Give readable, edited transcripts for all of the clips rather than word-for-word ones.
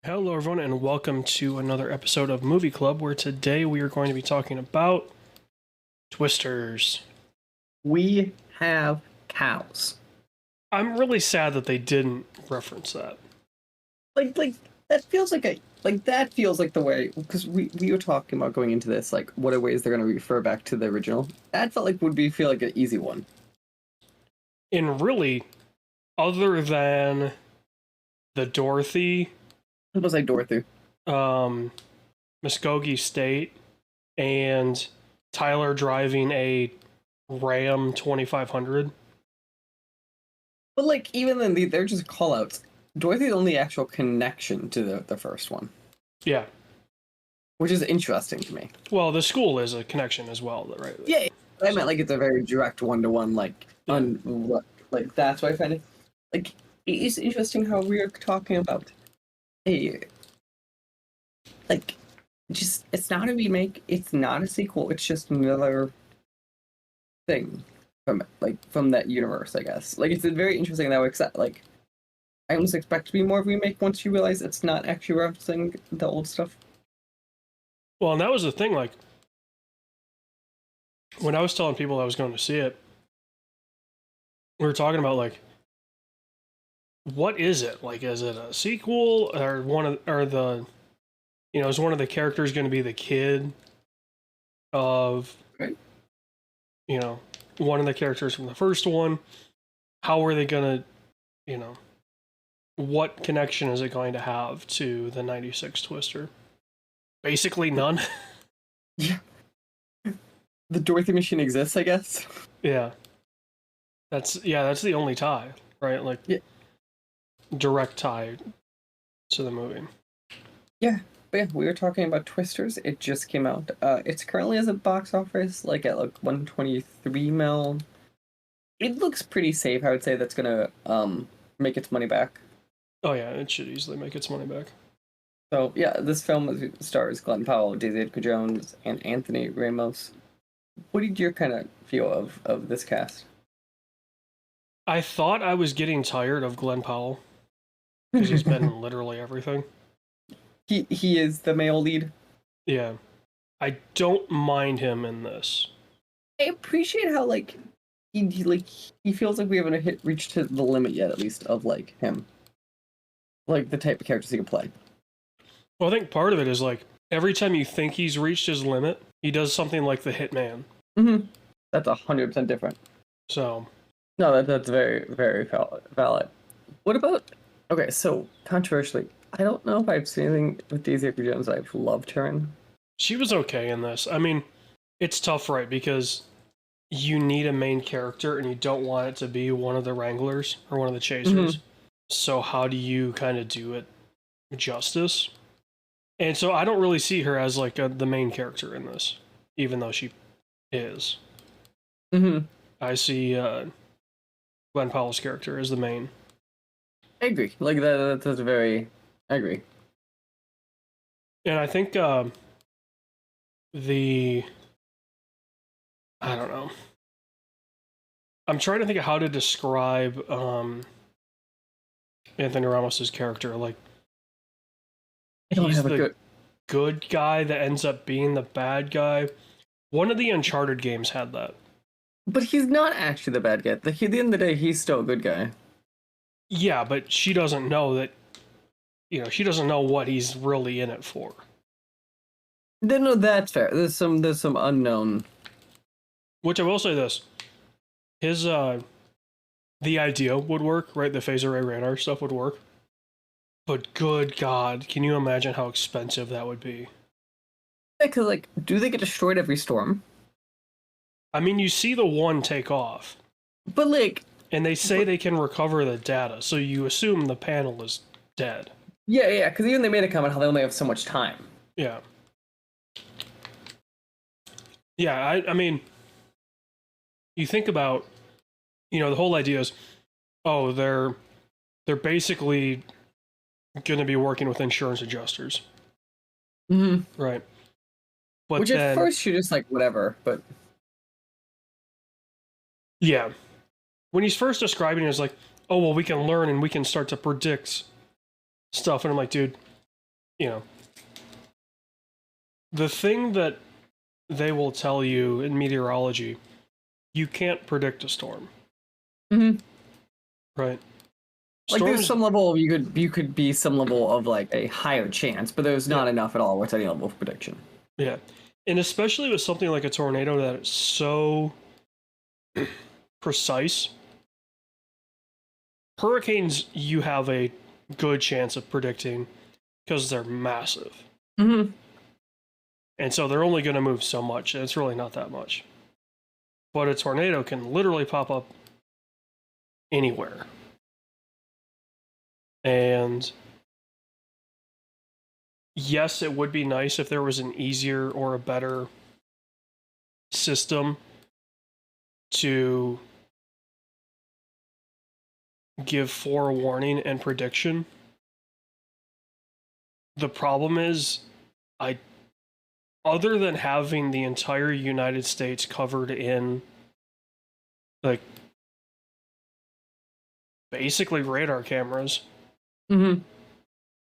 Hello, everyone, and welcome to another episode of Movie Club, where today we are going to be talking about Twisters. We have cows. I'm really sad that they didn't reference that. Like that feels like the way, because we were talking about going into this, like what are ways they're going to refer back to the original. That felt like feel like an easy one. And really, other than the Dorothy, It was like Dorothy. Muskogee State, and Tyler driving a Ram 2500. But like even then, they're just callouts. Dorothy's the only actual connection to the first one, Yeah. which is interesting to me. Well, the school is a connection as well, right? Yeah, I meant like it's a very direct one-to-one, like like that's why I find it like it is interesting how we are talking about a like just it's not a remake, it's not a sequel, it's just another thing from that universe, I guess. Like it's very interesting that way, except like I almost expect to be more of a remake once you realize it's not actually referencing the old stuff. Well, and that was the thing, like, when I was telling people I was going to see it, we were talking about, like, what is it? Like, is it a sequel? Or is one of the characters going to be the kid of, Right. One of the characters from the first one? How are they going to, what connection is it going to have to the 96 Twister? Basically none. Yeah. The Dorothy machine exists, I guess. Yeah. That's the only tie, right? Like, yeah. Direct tie to the movie. Yeah. But yeah, we were talking about Twisters. It just came out. It's currently as a box office, like at like 123 mil. It looks pretty safe. I would say that's gonna make its money back. Oh yeah, it should easily make its money back. So yeah, this film stars Glenn Powell, Daisy Edgar Jones, and Anthony Ramos. What did you kind of feel of this cast? I thought I was getting tired of Glenn Powell because he's been in literally everything. He is the male lead. Yeah, I don't mind him in this. I appreciate how like he feels like we haven't reached the limit yet, at least of like him, like the type of characters he can play. Well, I think part of it is like every time you think he's reached his limit, he does something like the Hitman. Mm-hmm. That's 100% different. So no, that's very very valid. What about okay? So controversially, I don't know if I've seen anything with Daisy Edgar Jones I've loved her in. She was okay in this. I mean, it's tough, right? Because you need a main character and you don't want it to be one of the Wranglers or one of the Chasers. Mm-hmm. So how do you kind of do it justice? And so I don't really see her as like the main character in this, even though she is. Mm-hmm. I see Glenn Powell's character as the main. I agree. Like that's very. I agree. And I think I don't know. I'm trying to think of how to describe Anthony Ramos's character. Like, he's the good guy that ends up being the bad guy. One of the Uncharted games had that. But he's not actually the bad guy. At the end of the day, he's still a good guy. Yeah, but she doesn't know that. She doesn't know what he's really in it for. No, that's fair. There's some unknown. Which I will say this. His the idea would work, right? The phaser ray radar stuff would work. But good God, can you imagine how expensive that would be? Yeah, because like, do they get destroyed every storm? I mean, you see the one take off. But like, and they say they can recover the data, so you assume the panel is dead. Yeah, because even they made a comment how they only have so much time. Yeah. Yeah, I mean, you think about, the whole idea is, oh, they're basically going to be working with insurance adjusters. Mm-hmm. Right. But which at first you're just like, whatever, but... Yeah. When he's first describing it, it's like, oh, well, we can learn and we can start to predict stuff. And I'm like, dude, you know, the thing that they will tell you in meteorology, you can't predict a storm. Mm-hmm. Right. Like there's some level you could be some level of like a higher chance, but there's not enough at all with any level of prediction. Yeah. And especially with something like a tornado that is so precise. Hurricanes you have a good chance of predicting because they're massive. Mm-hmm. And so they're only going to move so much, and it's really not that much. But a tornado can literally pop up anywhere. And yes, it would be nice if there was an easier or a better system to give forewarning and prediction. The problem is, other than having the entire United States covered in, like, basically radar cameras, Mm-hmm.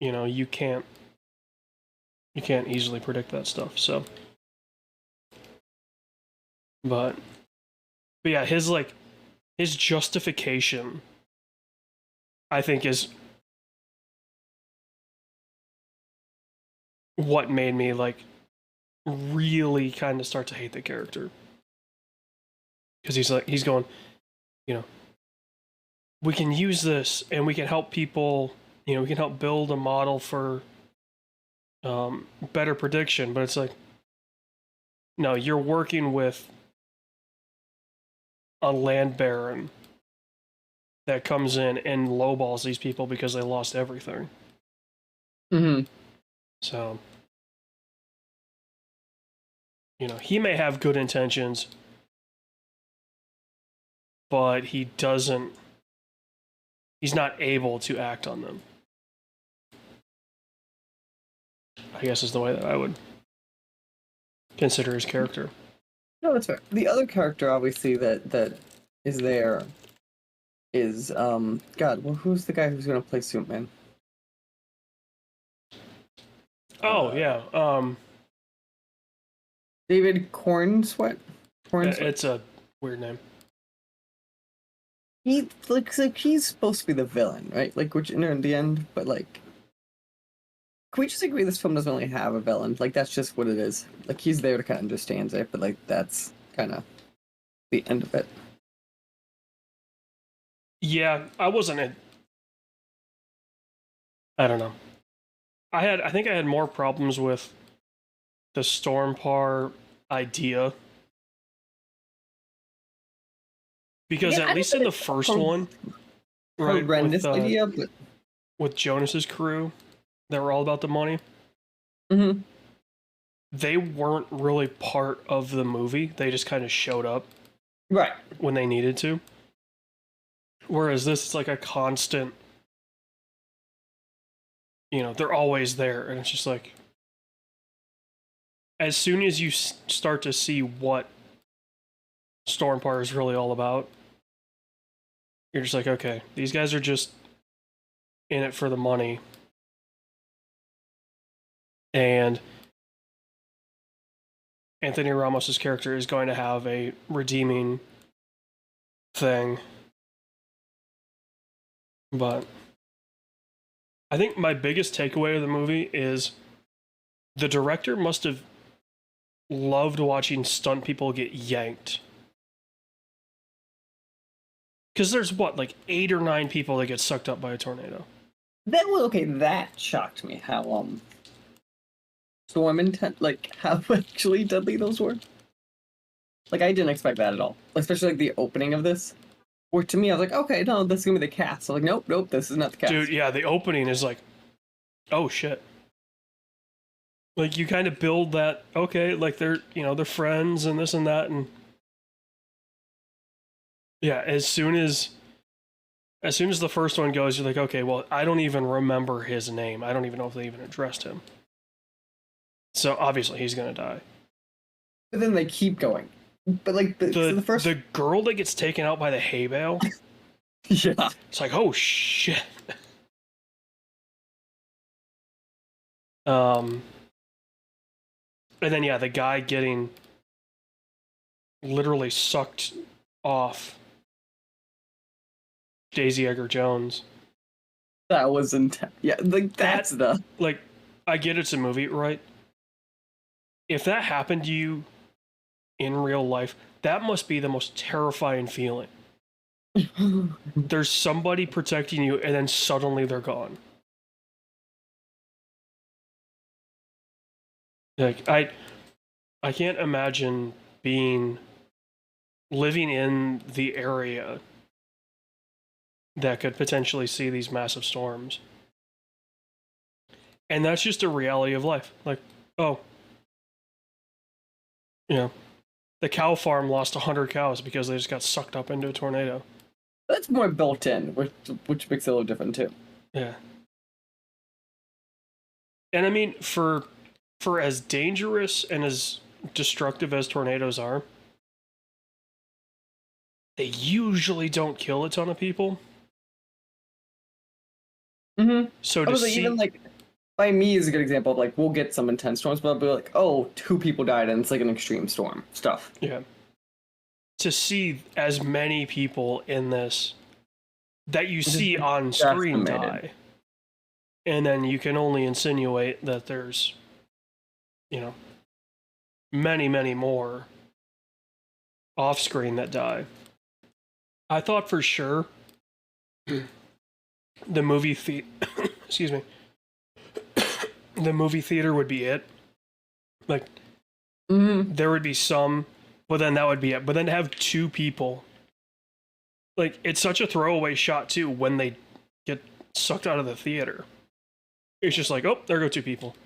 you know, you can't easily predict that stuff. So, but yeah, his justification, I think, is what made me like really kind of start to hate the character, because he's going, you know, we can use this and we can help people, you know, we can help build a model for better prediction, but it's like, no, you're working with a land baron that comes in and lowballs these people because they lost everything. Mm-hmm. So, you know, he may have good intentions, but he's not able to act on them, I guess, is the way that I would consider his character. No, that's fair. The other character, obviously, that is there is God. Well, who's the guy who's gonna play Superman? Oh yeah, David Cornsweet. it's a weird name. He looks like he's supposed to be the villain, right? Like, which in the end, but like, can we just agree this film doesn't really have a villain? Like, that's just what it is. Like, he's there to kind of understand it, but like, that's kind of the end of it. Yeah, I wasn't. I don't know. I think I had more problems with the Stormpar idea, because Yeah, at least in the first one, right, horrendous idea, but with Jonas's crew, that were all about the money. mm-hmm. They weren't really part of the movie. They just kind of showed up Right when they needed to. Whereas this is like a constant, you know, they're always there, and it's just like, as soon as you start to see what Stormpar is really all about, you're just like, okay, these guys are just in it for the money. And Anthony Ramos's character is going to have a redeeming thing. But I think my biggest takeaway of the movie is the director must have loved watching stunt people get yanked. Because there's what, like 8 or 9 people that get sucked up by a tornado. That was okay. That shocked me. How storm intent, like how actually deadly those were. Like I didn't expect that at all. Especially like the opening of this, where to me I was like, okay, no, this is gonna be the cast. So like, nope, this is not the cast. Dude, yeah, the opening is like, oh shit. Like you kind of build that, okay, like they're, you know, they're friends and this and that, and yeah, as soon as the first one goes, you're like, okay, well, I don't even remember his name. I don't even know if they even addressed him. So obviously he's gonna die. But then they keep going. But like the girl that gets taken out by the hay bale, yeah, it's like, oh shit. And then yeah, the guy getting literally sucked off Daisy Edgar Jones. That was intense. Yeah, like that's the like. I get it's a movie, right? If that happened to you in real life, that must be the most terrifying feeling. There's somebody protecting you, and then suddenly they're gone. Like I can't imagine living in the area that could potentially see these massive storms. And that's just a reality of life. Like, oh, you know, the cow farm lost 100 cows because they just got sucked up into a tornado. that's more built in, which makes it a little different too. Yeah. And I mean, for as dangerous and as destructive as tornadoes are, they usually don't kill a ton of people. Mm-hmm. So to see, even like by me is a good example of like we'll get some intense storms, but I'll be like, oh, 2 people died and it's like an extreme storm stuff. yeah, to see as many people in this that you see on screen die, and then you can only insinuate that there's, many, many more off screen that die. I thought for sure the movie excuse me, the movie theater would be it. Like, there would be some, but then that would be it. But then to have 2 people, like, it's such a throwaway shot too when they get sucked out of the theater. It's just like, oh, there go 2 people.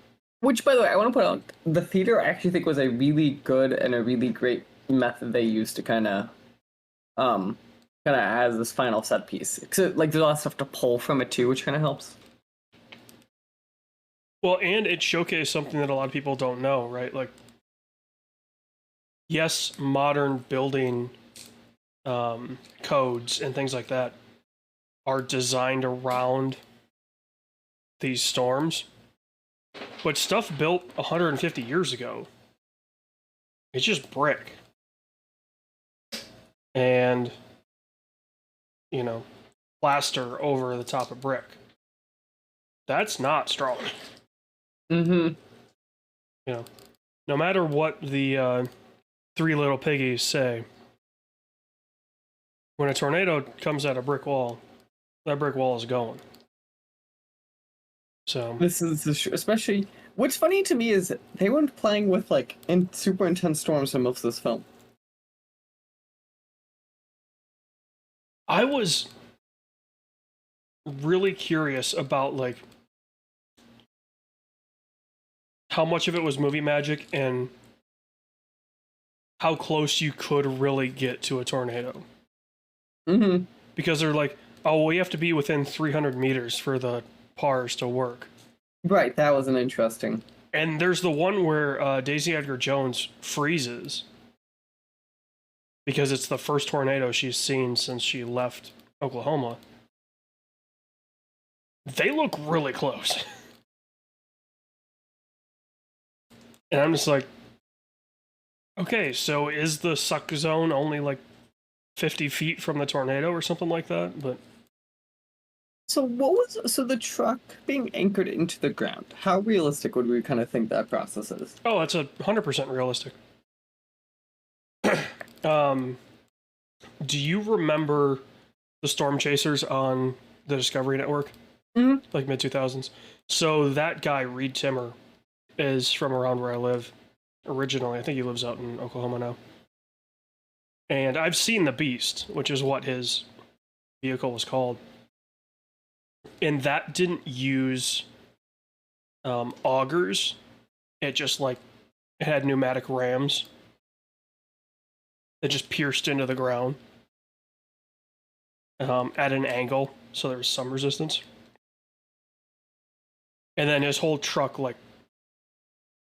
Which, by the way, I want to put out the theater. I actually think was a really good and a really great method they used to kind of as this final set piece. So, like, there's a lot of stuff to pull from it too, which kind of helps. Well, and it showcased something that a lot of people don't know, right? Like, yes, modern building codes and things like that are designed around these storms, but stuff built 150 years ago, it's just brick. And, plaster over the top of brick. That's not strong. Mm-hmm. No matter what the 3 Little Piggies say, when a tornado comes at a brick wall, that brick wall is going. So this is especially what's funny to me is they weren't playing with like super intense storms in most of this film. I was really curious about like how much of it was movie magic and how close you could really get to a tornado. Mm-hmm. Because they're like, oh, we have to be within 300 meters for the PARs to work. Right, that was an interesting. And there's the one where Daisy Edgar Jones freezes because it's the first tornado she's seen since she left Oklahoma. They look really close. And I'm just like, okay, so is the suck zone only like 50 feet from the tornado or something like that? But so the truck being anchored into the ground, how realistic would we kind of think that process is? Oh, that's 100% realistic. Do you remember the Storm Chasers on the Discovery Network? Mm-hmm. Like mid-2000s? So that guy, Reed Timmer, is from around where I live originally. I think he lives out in Oklahoma now. And I've seen the Beast, which is what his vehicle was called. And that didn't use augers. It just it had pneumatic rams that just pierced into the ground at an angle, so there was some resistance. And then his whole truck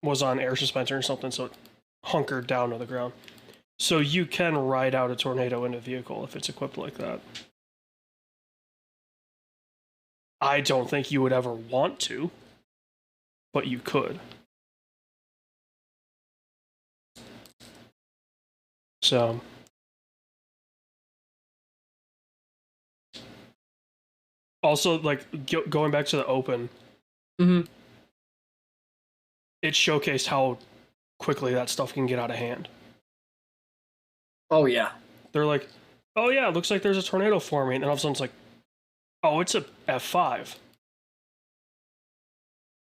was on air suspension or something, so it hunkered down to the ground. So you can ride out a tornado in a vehicle if it's equipped like that. I don't think you would ever want to. but you could. So also, like, going back to the open, it showcased how quickly that stuff can get out of hand. Oh yeah. They're like, oh yeah, it looks like there's a tornado forming, and all of a sudden it's like, oh, it's a F5.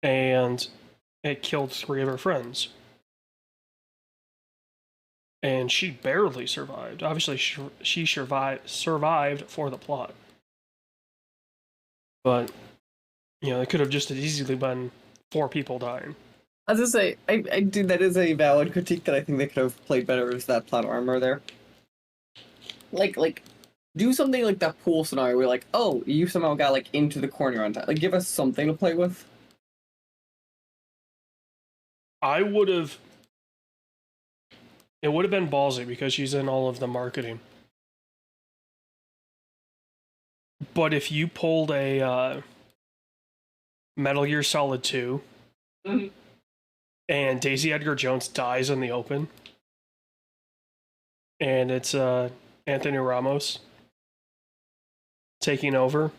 And it killed 3 of her friends. And she barely survived. Obviously, she survived for the plot. But, you know, it could have just as easily been 4 people dying. I was gonna say, I do. That is a valid critique that I think they could have played better with that plot armor there. Like, do something like that pool scenario where, like, oh, you somehow got like into the corner on time. Like, give us something to play with. I would have. It would have been ballsy because she's in all of the marketing. But if you pulled a Metal Gear Solid 2 and Daisy Edgar Jones dies in the open, and it's Anthony Ramos taking over,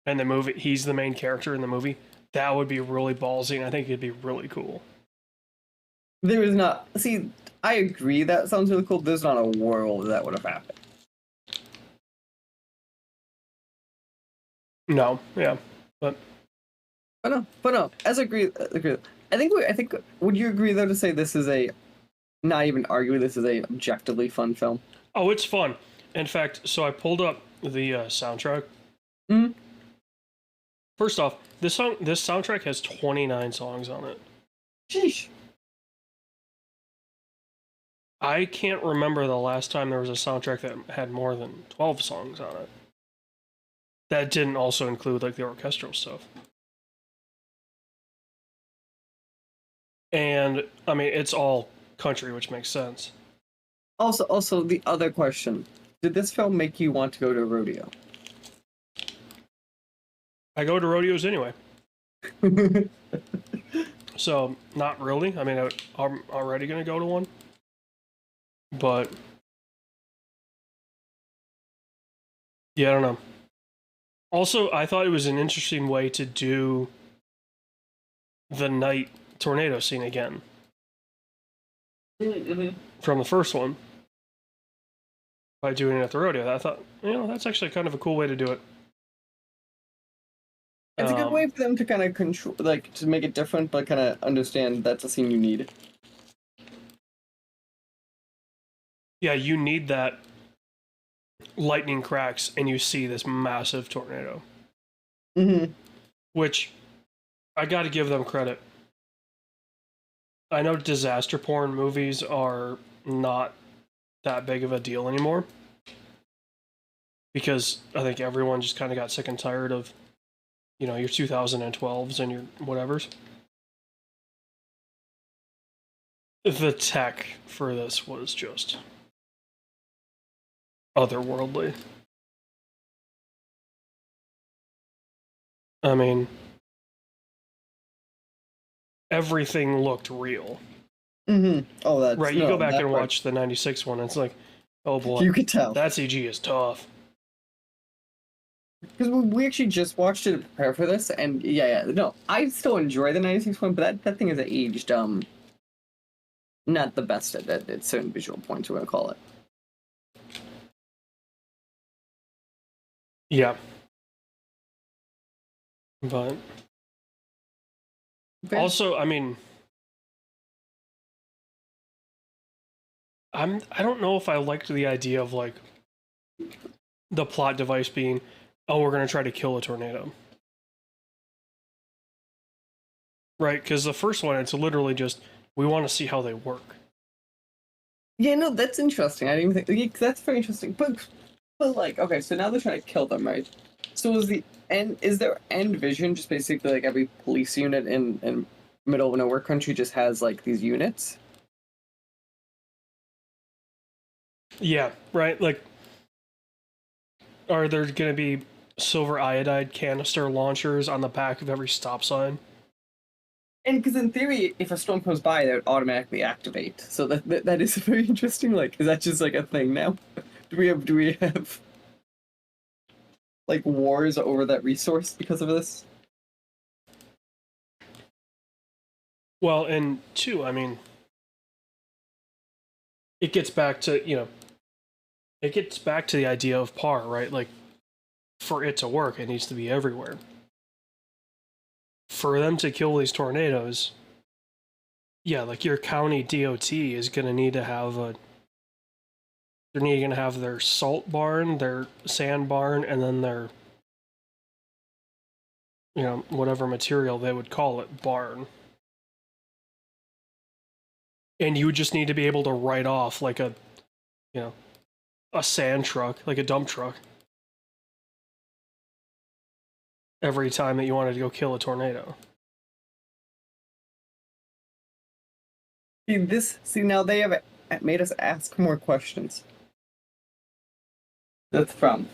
and the movie, he's the main character in the movie, that would be really ballsy, and I think it'd be really cool. There is not. See, I agree that sounds really cool. There's not a world that would have happened. No, yeah, but no. As agree. I think. Would you agree though to say this is a, not even argue, this is a objectively fun film? Oh, it's fun. In fact, so I pulled up the soundtrack. First off, this soundtrack has 29 songs on it. Sheesh. I can't remember the last time there was a soundtrack that had more than 12 songs on it. That didn't also include like the orchestral stuff. And I mean, it's all country, which makes sense. Also, the other question: did this film make you want to go to a rodeo? I go to rodeos anyway. So, not really. I mean, I'm already going to go to one. But, yeah, I don't know. Also, I thought it was an interesting way to do the night tornado scene again. From the first one. By doing it at the rodeo. I thought, you know, that's actually kind of a cool way to do it. It's a good way for them to kind of control, like, to make it different, but kind of understand that's a scene you need. Yeah, you need that lightning cracks and you see this massive tornado. Which, I gotta give them credit. I know disaster porn movies are not that big of a deal anymore. Because I think everyone just kind of got sick and tired of, you know, your 2012s and your whatevers. The tech for this was just otherworldly. I mean, everything looked real. Oh, that's right. You go back and watch the '96 one. And it's like, oh boy, you could tell that CG is tough. Because we actually just watched it to prepare for this, and no, I still enjoy the '96 one, but that thing is aged not the best at certain visual points. We're gonna call it. Yeah. But also, I mean, I don't know if I liked the idea of like the plot device being, oh, we're gonna try to kill a tornado. Right, because the first one, it's literally just, we want to see how they work. Yeah, no, that's interesting. I didn't even think that's very interesting. But like, okay, so now they're trying to kill them, right? So is their end vision just basically like every police unit in middle of nowhere country just has like these units? Yeah, right. Like, are there going to be silver iodide canister launchers on the back of every stop sign? And because in theory, if a storm comes by, they would automatically activate. So that is very interesting. Like, is that just like a thing now? Do we have like wars over that resource because of this? Well, and two, I mean, it gets back to, it gets back to the idea of PAR, right? Like, for it to work, it needs to be everywhere. For them to kill these tornadoes, yeah, like your county DOT is going to need to have they're going to have their salt barn, their sand barn, and then their, whatever material they would call it, barn. And you would just need to be able to write off like a sand truck, like a dump truck, every time that you wanted to go kill a tornado. See, now they have made us ask more questions. That's the problem.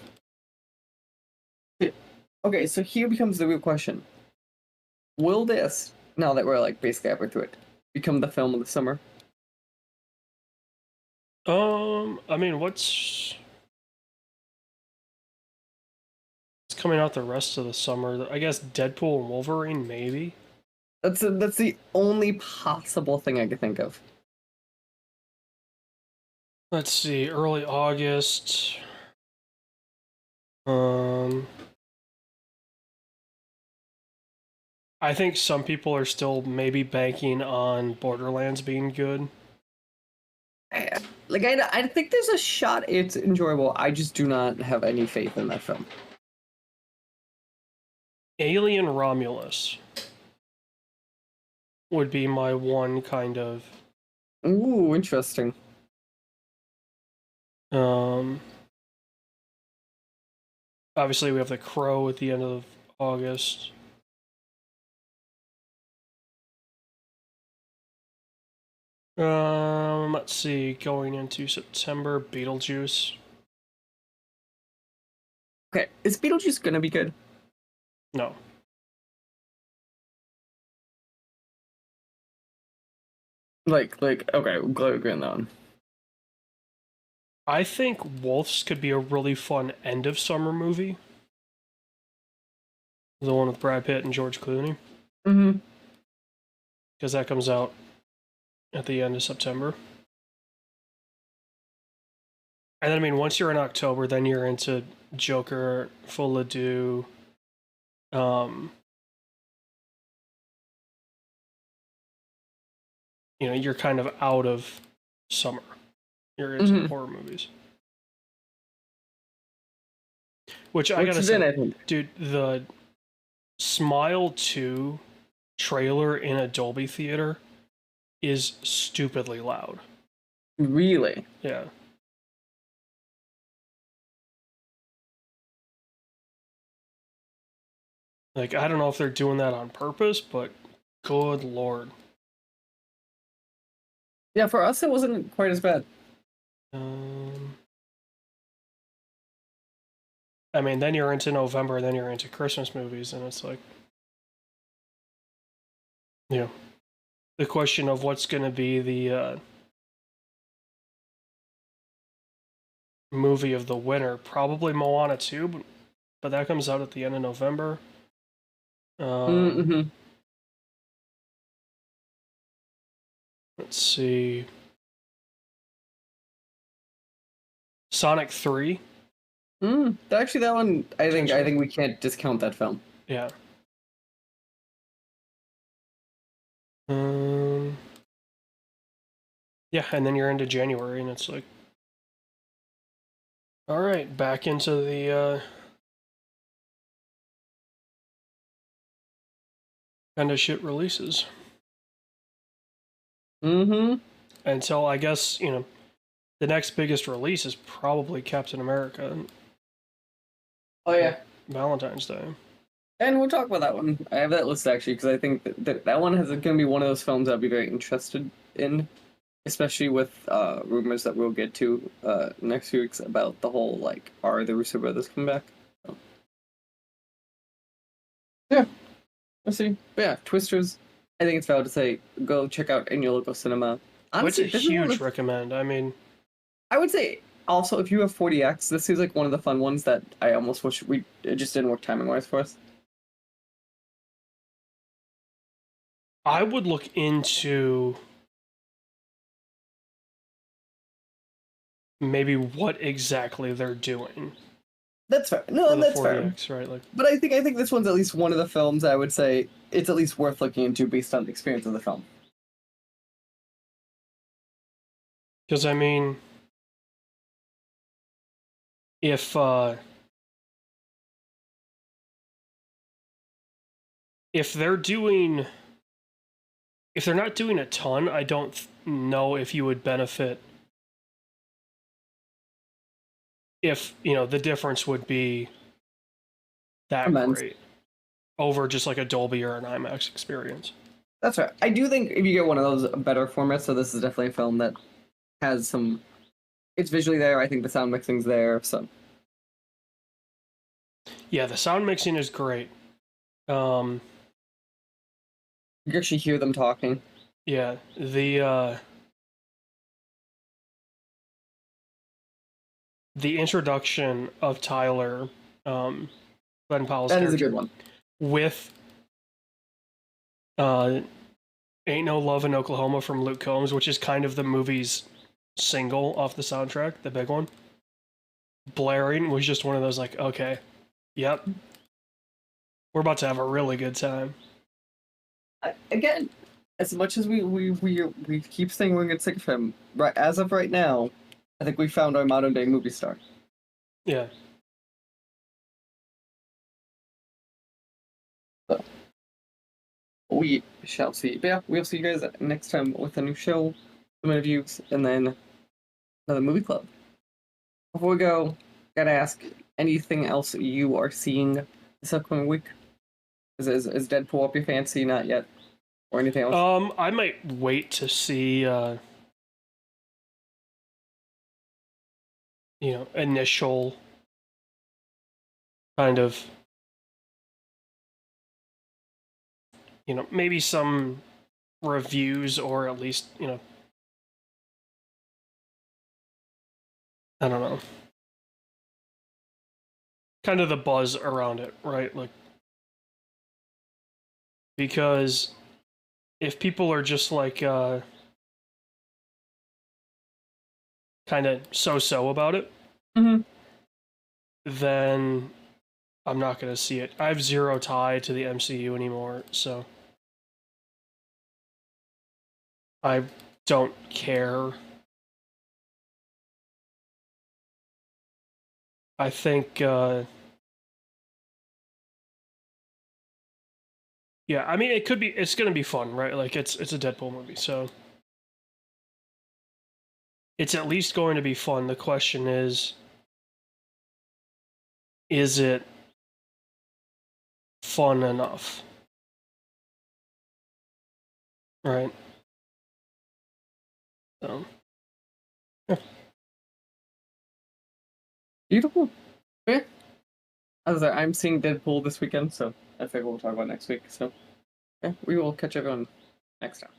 Okay, so here becomes the real question. Will this, now that we're like basically halfway through it, become the film of the summer? I mean, what's coming out the rest of the summer? I guess Deadpool and Wolverine, maybe. That's the only possible thing I could think of. Let's see, early August. I think some people are still maybe banking on Borderlands being good. I think there's a shot it's enjoyable. I just do not have any faith in that film. Alien Romulus would be my one kind of. Ooh, interesting. Obviously we have The Crow at the end of August. Let's see, going into September, Beetlejuice. Okay, is Beetlejuice gonna be good? No. Okay, we'll go agree on that one. I think Wolves could be a really fun end of summer movie. The one with Brad Pitt and George Clooney. Mm-hmm. Because that comes out at the end of September. And then, I mean, once you're in October, then you're into Joker, Full Ado, you're kind of out of summer. You're into horror movies. Which I gotta say, dude, the Smile 2 trailer in a Dolby theater is stupidly loud. Really? Yeah. Like, I don't know if they're doing that on purpose, but good lord. Yeah, for us it wasn't quite as bad. I mean, then you're into November, then you're into Christmas movies, and it's like, the question of what's going to be the movie of the winter. Probably Moana 2, but that comes out at the end of November. Let's see. Sonic 3. Actually, that one, I think we can't discount that film. Yeah. Yeah, and then you're into January, and it's like, all right, back into the kind of shit releases. Until, I guess, the next biggest release is probably Captain America. Oh, yeah. Valentine's Day. And we'll talk about that one. I have that list, actually, because I think that one is going to be one of those films I'll be very interested in, especially with rumors that we'll get to next few weeks about the whole, like, are the Russo brothers coming back? So. Yeah. Let's see. But yeah, Twisters. I think it's valid to say go check out in your local cinema. Honestly, It's a this is one of huge the- recommend. I mean, I would say also if you have 40X, this seems like one of the fun ones that I almost wish it just didn't work timing wise for us. I would look into maybe what exactly they're doing That's fair. for No, the that's fair. 40X, right? Like, But I think this one's at least one of the films I would say it's at least worth looking into based on the experience of the film. because I mean, if they're doing, if they're not doing a ton, I don't know if you would benefit. If the difference would be that Immense. great over just like a Dolby or an IMAX experience. That's right. I do think if you get one of those better formats, so this is definitely a film that has some. It's visually there. I think the sound mixing's there. So Yeah, the sound mixing is great. you can actually hear them talking. Yeah, the introduction of Tyler, Glenn Powell's That is a character, good one. with Ain't No Love in Oklahoma from Luke Combs, which is kind of the movie's single off the soundtrack, the big one. Blaring was just one of those like, okay, yep, we're about to have a really good time. Again, as much as we keep saying we're gonna sick of him, right as of right now, I think we found our modern day movie star. Yeah. So we shall see. But yeah, we'll see you guys next time with a new show, some interviews, and then another movie club. Before we go, gotta ask, anything else you are seeing this upcoming week? Is Deadpool up your fancy? Not yet. Or anything else? I might wait to see initial kind of maybe some reviews, or at least I don't know, kind of the buzz around it, right? Like, because if people are just like kind of so about it, Mhm. then I'm not going to see it. I have zero tie to the MCU anymore, so I don't care. I think yeah, I mean it's going to be fun, right? Like it's a Deadpool movie, so it's at least going to be fun. The question is it fun enough? Right? So yeah. Beautiful. Yeah. As I said, I'm seeing Deadpool this weekend, so I think we'll talk about next week. So yeah, we will catch everyone next time.